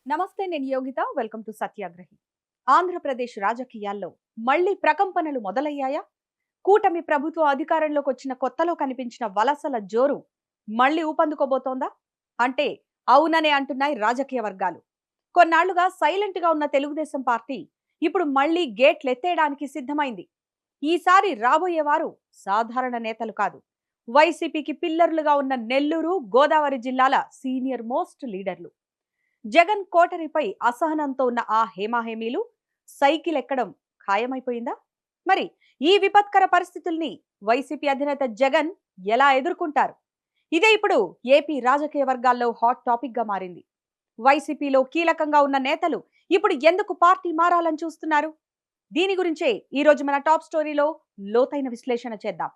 నమస్తే, నేను Yogita. Welcome to సత్యాగ్రహి. Andhra Pradesh రాజకీయాల్లో మళ్లీ ప్రకంపనలు మొదలయ్యాయా? కూటమి ప్రభుత్వం అధికారంలోకి వచ్చిన కొత్తలో కనిపించిన వలసల జోరు మళ్లీ ఊపందుకోబోతోందా? అంటే అవుననే అంటున్నాయి రాజకీయ వర్గాలు. కొన్నాళ్లుగా సైలెంట్ గా ఉన్న తెలుగుదేశం పార్టీ ఇప్పుడు మళ్లీ గేట్లెత్తేయడానికి సిద్ధమైంది. ఈసారి రాబోయేవారు సాధారణ నేతలు కాదు, వైసీపీకి పిల్లర్లుగా ఉన్న నెల్లూరు, గోదావరి జిల్లాల సీనియర్ మోస్ట్ లీడర్లు. జగన్ కోటరీపై అసహనంతో ఉన్న ఆ హేమాహేమీలు సైకిల్ ఎక్కడం ఖాయమైపోయిందా? మరి ఈ విపత్కర పరిస్థితుల్ని వైసీపీ అధినేత జగన్ ఎలా ఎదుర్కొంటారు? ఇదే ఇప్పుడు ఏపీ రాజకీయ వర్గాల్లో హాట్ టాపిక్ గా మారింది. వైసీపీలో కీలకంగా ఉన్న నేతలు ఇప్పుడు ఎందుకు పార్టీ మారాలని చూస్తున్నారు? దీని గురించే ఈ రోజు మన టాప్ స్టోరీలో లోతైన విశ్లేషణ చేద్దాం.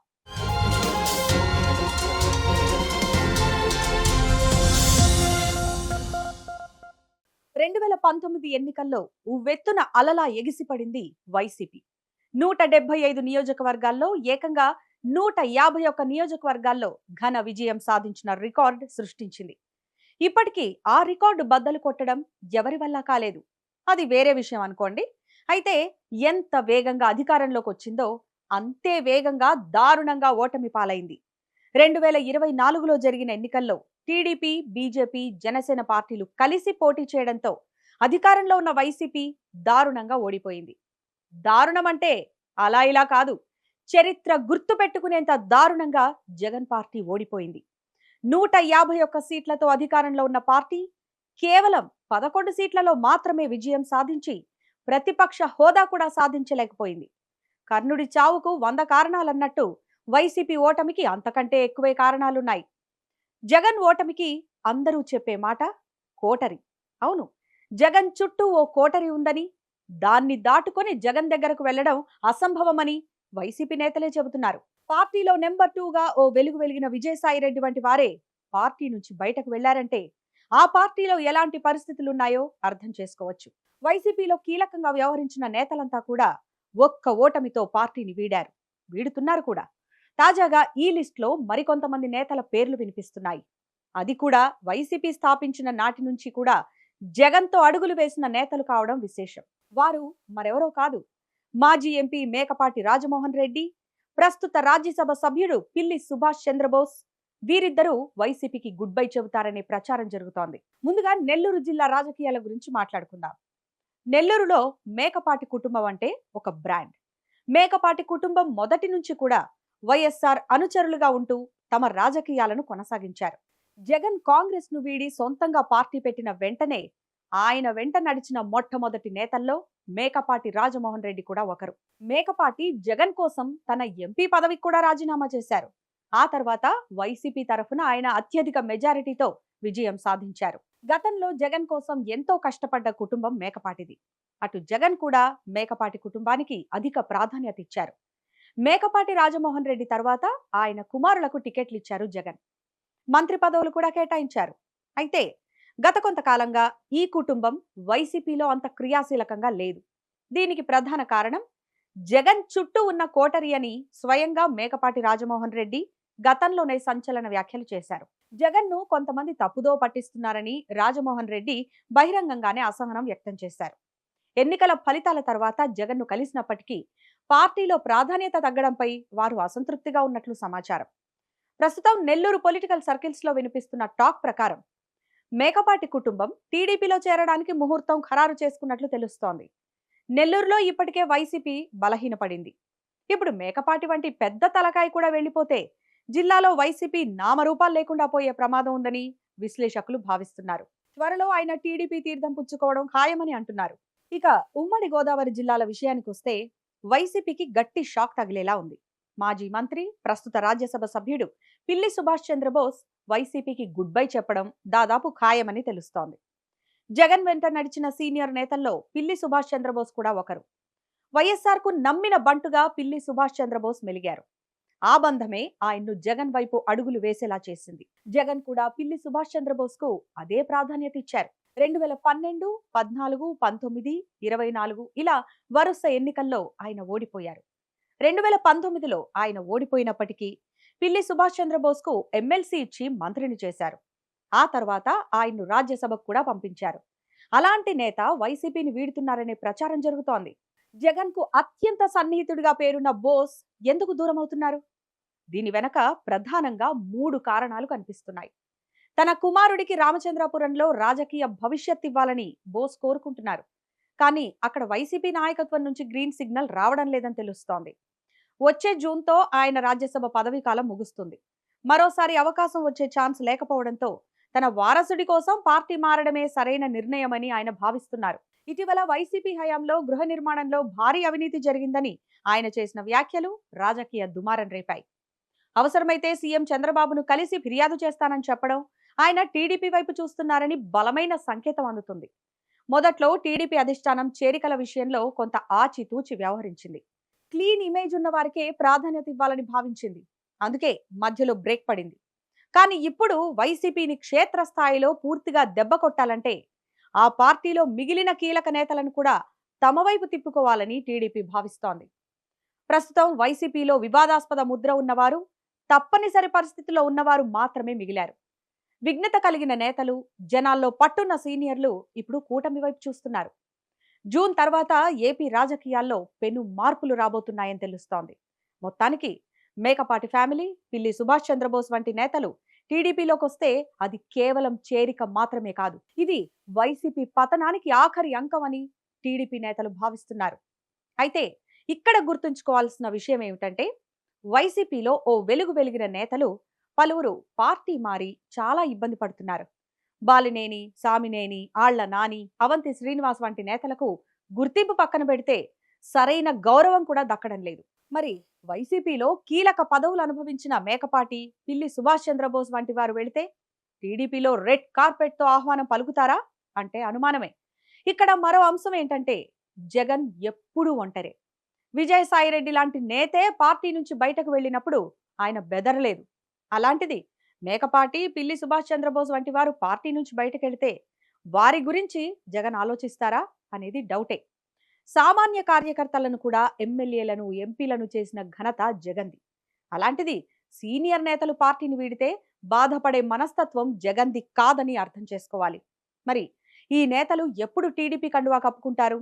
2019 ఎన్నికల్లో ఉవ్వెత్తున అలలా ఎగిసిపడింది వైసీపీ. 175 నియోజకవర్గాల్లో ఏకంగా 151 నియోజకవర్గాల్లో ఘన విజయం సాధించిన రికార్డు సృష్టించింది. ఇప్పటికీ ఆ రికార్డు బద్దలు కొట్టడం ఎవరి వల్ల కాలేదు, అది వేరే విషయం అనుకోండి. అయితే ఎంత వేగంగా అధికారంలోకి వచ్చిందో అంతే వేగంగా దారుణంగా ఓటమి పాలైంది. 2024లో జరిగిన ఎన్నికల్లో టీడీపీ, బీజేపీ, జనసేన పార్టీలు కలిసి పోటీ చేయడంతో అధికారంలో ఉన్న వైసీపీ దారుణంగా ఓడిపోయింది. దారుణం అంటే అలా ఇలా కాదు, చరిత్ర గుర్తు పెట్టుకునేంత దారుణంగా జగన్ పార్టీ ఓడిపోయింది. 151 సీట్లతో అధికారంలో ఉన్న పార్టీ కేవలం 11 సీట్లలో మాత్రమే విజయం సాధించి ప్రతిపక్ష హోదా కూడా సాధించలేకపోయింది. కర్ణుడి చావుకు 100 కారణాలన్నట్టు వైసీపీ ఓటమికి అంతకంటే ఎక్కువే కారణాలున్నాయి. జగన్ ఓటమికి అందరూ చెప్పే మాట కోటరి. అవును, జగన్ చుట్టూ ఓ కోటరి ఉందని, దాన్ని దాటుకొని జగన్ దగ్గరకు వెళ్లడం అసంభవమని వైసీపీ నేతలే చెబుతున్నారు. పార్టీలో నెంబర్ 2గా ఓ వెలుగు వెలిగిన విజయసాయిరెడ్డి వంటి వారే పార్టీ నుంచి బయటకు వెళ్లారంటే ఆ పార్టీలో ఎలాంటి పరిస్థితులున్నాయో అర్థం చేసుకోవచ్చు. వైసీపీలో కీలకంగా వ్యవహరించిన నేతలంతా కూడా ఒక్క ఓటమితో పార్టీని వీడుతున్నారు కూడా. తాజాగా ఈ లిస్టులో మరికొంతమంది నేతల పేర్లు వినిపిస్తున్నాయి. అది కూడా వైసీపీ స్థాపించిన నాటి నుంచి కూడా జగన్తో అడుగులు వేసిన నేతలు కావడం విశేషం. వారు మరెవరో కాదు, మాజీ ఎంపీ మేకపాటి రాజమోహన్ రెడ్డి, ప్రస్తుత రాజ్యసభ సభ్యుడు పిల్లి సుభాష్ చంద్రబోస్. వీరిద్దరూ వైసీపీకి గుడ్ బై చెబుతారనే ప్రచారం జరుగుతోంది. ముందుగా నెల్లూరు జిల్లా రాజకీయాల గురించి మాట్లాడుకుందాం. నెల్లూరులో మేకపాటి కుటుంబం అంటే ఒక బ్రాండ్. మేకపాటి కుటుంబం మొదటి నుంచి కూడా వైఎస్ఆర్ అనుచరులుగా ఉంటూ తమ రాజకీయాలను కొనసాగించారు. జగన్ కాంగ్రెస్ ను వీడి సొంతంగా పార్టీ పెట్టిన వెంటనే ఆయన వెంట నడిచిన మొట్టమొదటి నేతల్లో మేకపాటి రాజమోహన్ రెడ్డి కూడా ఒకరు. మేకపాటి జగన్ కోసం తన ఎంపీ పదవికి కూడా రాజీనామా చేశారు. ఆ తర్వాత వైసీపీ తరఫున ఆయన అత్యధిక మెజారిటీతో విజయం సాధించారు. గతంలో జగన్ కోసం ఎంతో కష్టపడ్డ కుటుంబం మేకపాటిది. అటు జగన్ కూడా మేకపాటి కుటుంబానికి అధిక ప్రాధాన్యత ఇచ్చారు. మేకపాటి రాజమోహన్ రెడ్డి తర్వాత ఆయన కుమారులకు టికెట్లు ఇచ్చారు జగన్. మంత్రి పదవులు కూడా కేటాయించారు. అయితే గత కొంతకాలంగా ఈ కుటుంబం వైసీపీలో అంత క్రియాశీలకంగా లేదు. దీనికి ప్రధాన కారణం జగన్ చుట్టూ ఉన్న కోటరి అని స్వయంగా మేకపాటి రాజమోహన్ రెడ్డి గతంలోనే సంచలన వ్యాఖ్యలు చేశారు. జగన్ ను కొంతమంది తప్పుదో పట్టిస్తున్నారని రాజమోహన్ రెడ్డి బహిరంగంగానే అసహనం వ్యక్తం చేశారు. ఎన్నికల ఫలితాల తర్వాత జగన్ ను కలిసినప్పటికీ పార్టీలో ప్రాధాన్యత తగ్గడంపై వారు అసంతృప్తిగా ఉన్నట్లు సమాచారం. ప్రస్తుతం నెల్లూరు పొలిటికల్ సర్కిల్స్ లో వినిపిస్తున్న టాక్ ప్రకారం మేకపాటి కుటుంబం టీడీపీలో చేరడానికి ముహూర్తం ఖరారు చేసుకున్నట్లు తెలుస్తోంది. నెల్లూరులో ఇప్పటికే వైసీపీ బలహీనపడింది. ఇప్పుడు మేకపాటి వంటి పెద్ద తలకాయ కూడా వెళ్లిపోతే జిల్లాలో వైసీపీ నామరూపాలు లేకుండా పోయే ప్రమాదం ఉందని విశ్లేషకులు భావిస్తున్నారు. త్వరలో ఆయన టీడీపీ తీర్థం పుచ్చుకోవడం ఖాయమని అంటున్నారు. ఇక ఉమ్మడి గోదావరి జిల్లాల విషయానికి వస్తే వైసీపీకి గట్టి షాక్ తగిలేలా ఉంది. మాజీ మంత్రి, ప్రస్తుత రాజ్యసభ సభ్యుడు పిల్లి సుభాష్ చంద్రబోస్ వైసీపీకి గుడ్ బై చెప్పడం దాదాపు ఖాయమని తెలుస్తోంది. జగన్ వెంట నడిచిన సీనియర్ నేతల్లో పిల్లి సుభాష్ చంద్రబోస్ కూడా ఒకరు. వైఎస్ఆర్ కు నమ్మిన బంటుగా పిల్లి సుభాష్ చంద్రబోస్ మెలిగారు. ఆ బంధమే ఆయన్ను జగన్ వైపు అడుగులు వేసేలా చేసింది. జగన్ కూడా పిల్లి సుభాష్ చంద్రబోస్ కు అదే ప్రాధాన్యత ఇచ్చారు. 2012, 14, 19, 24 ఇలా వరుస ఎన్నికల్లో ఆయన ఓడిపోయారు. 2019లో ఆయన ఓడిపోయినప్పటికీ పిల్లి సుభాష్ చంద్రబోస్ కు ఎమ్మెల్సీ ఇచ్చి మంత్రిని చేశారు. ఆ తర్వాత ఆయన్ను రాజ్యసభకు కూడా పంపించారు. అలాంటి నేత వైసీపీని వీడుతున్నారనే ప్రచారం జరుగుతోంది. జగన్ కు అత్యంత సన్నిహితుడిగా పేరున్న బోస్ ఎందుకు దూరం అవుతున్నారు? దీని వెనక ప్రధానంగా 3 కారణాలు కనిపిస్తున్నాయి. తన కుమారుడికి రామచంద్రాపురంలో రాజకీయ భవిష్యత్ ఇవ్వాలని బోస్ కోరుకుంటున్నారు. కానీ అక్కడ వైసీపీ నాయకత్వం నుంచి గ్రీన్ సిగ్నల్ రావడం లేదని తెలుస్తోంది. వచ్చే జూన్తో ఆయన రాజ్యసభ పదవీ కాలం ముగుస్తుంది. మరోసారి అవకాశం వచ్చే ఛాన్స్ లేకపోవడంతో తన వారసుడి కోసం పార్టీ మారడమే సరైన నిర్ణయమని ఆయన భావిస్తున్నారు. ఇటీవల వైసీపీ హయాంలో గృహ నిర్మాణంలో భారీ అవినీతి జరిగిందని ఆయన చేసిన వ్యాఖ్యలు రాజకీయ దుమారం రేపాయి. అవసరమైతే సీఎం చంద్రబాబును కలిసి ఫిర్యాదు చేస్తానని చెప్పడం ఆయన టీడీపీ వైపు చూస్తున్నారని బలమైన సంకేతం అందుతుంది. మొదట్లో టీడీపీ అధిష్టానం చేరికల విషయంలో కొంత ఆచితూచి వ్యవహరించింది. క్లీన్ ఇమేజ్ ఉన్న వారికే ప్రాధాన్యత ఇవ్వాలని భావించింది. అందుకే మధ్యలో బ్రేక్ పడింది. కానీ ఇప్పుడు వైసీపీని క్షేత్రస్థాయిలో పూర్తిగా దెబ్బ కొట్టాలంటే ఆ పార్టీలో మిగిలిన కీలక నేతలను కూడా తమ వైపు తిప్పుకోవాలని టీడీపీ భావిస్తోంది. ప్రస్తుతం వైసీపీలో వివాదాస్పద ముద్ర ఉన్నవారు, తప్పనిసరి పరిస్థితుల్లో ఉన్నవారు మాత్రమే మిగిలారు. విఘ్నత కలిగిన నేతలు, జనాల్లో పట్టున్న సీనియర్లు ఇప్పుడు కూటమి వైపు చూస్తున్నారు. జూన్ తర్వాత ఏపీ రాజకీయాల్లో పెను మార్పులు రాబోతున్నాయని తెలుస్తోంది. మొత్తానికి మేకపాటి ఫ్యామిలీ, పిల్లి సుభాష్ చంద్రబోస్ వంటి నేతలు టీడీపీలోకి వస్తే అది కేవలం చేరిక మాత్రమే కాదు, ఇది వైసీపీ పతనానికి ఆఖరి అంకం అని టీడీపీ నేతలు భావిస్తున్నారు. అయితే ఇక్కడ గుర్తుంచుకోవాల్సిన విషయం ఏమిటంటే, వైసీపీలో ఓ వెలుగు వెలిగిన నేతలు పలువురు పార్టీ మారి చాలా ఇబ్బంది పడుతున్నారు. బాలినేని, సామినేని, ఆళ్ల నాని, అవంతి శ్రీనివాస్ వంటి నేతలకు గుర్తింపు పక్కన పెడితే సరైన గౌరవం కూడా దక్కడం లేదు. మరి వైసీపీలో కీలక పదవులు అనుభవించిన మేకపాటి, పిల్లి సుభాష్ చంద్రబోస్ వంటి వారు వెళితే టీడీపీలో రెడ్ కార్పెట్ తో ఆహ్వానం పలుకుతారా అంటే అనుమానమే. ఇక్కడ మరో అంశం ఏంటంటే, జగన్ ఎప్పుడూ ఒంటరే. విజయసాయిరెడ్డి లాంటి నేతే పార్టీ నుంచి బయటకు వెళ్ళినప్పుడు ఆయన బెదరలేదు. అలాంటిది మేకపాటి, పిల్లి సుభాష్ చంద్రబోస్ వంటి వారు పార్టీ నుంచి బయటకెళ్తే వారి గురించి జగన్ ఆలోచిస్తారా అనేది డౌటే. సామాన్య కార్యకర్తలను కూడా ఎమ్మెల్యేలను, ఎంపీలను చేసిన ఘనత జగన్ది. అలాంటిది సీనియర్ నేతలు పార్టీని వీడితే బాధపడే మనస్తత్వం జగన్ది కాదని అర్థం చేసుకోవాలి. మరి ఈ నేతలు ఎప్పుడు టీడీపీ కండువా కప్పుకుంటారు?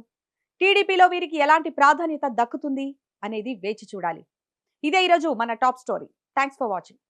టీడీపీలో వీరికి ఎలాంటి ప్రాధాన్యత దక్కుతుంది అనేది వేచి చూడాలి. ఇదే ఈరోజు మన top story. Thanks for watching.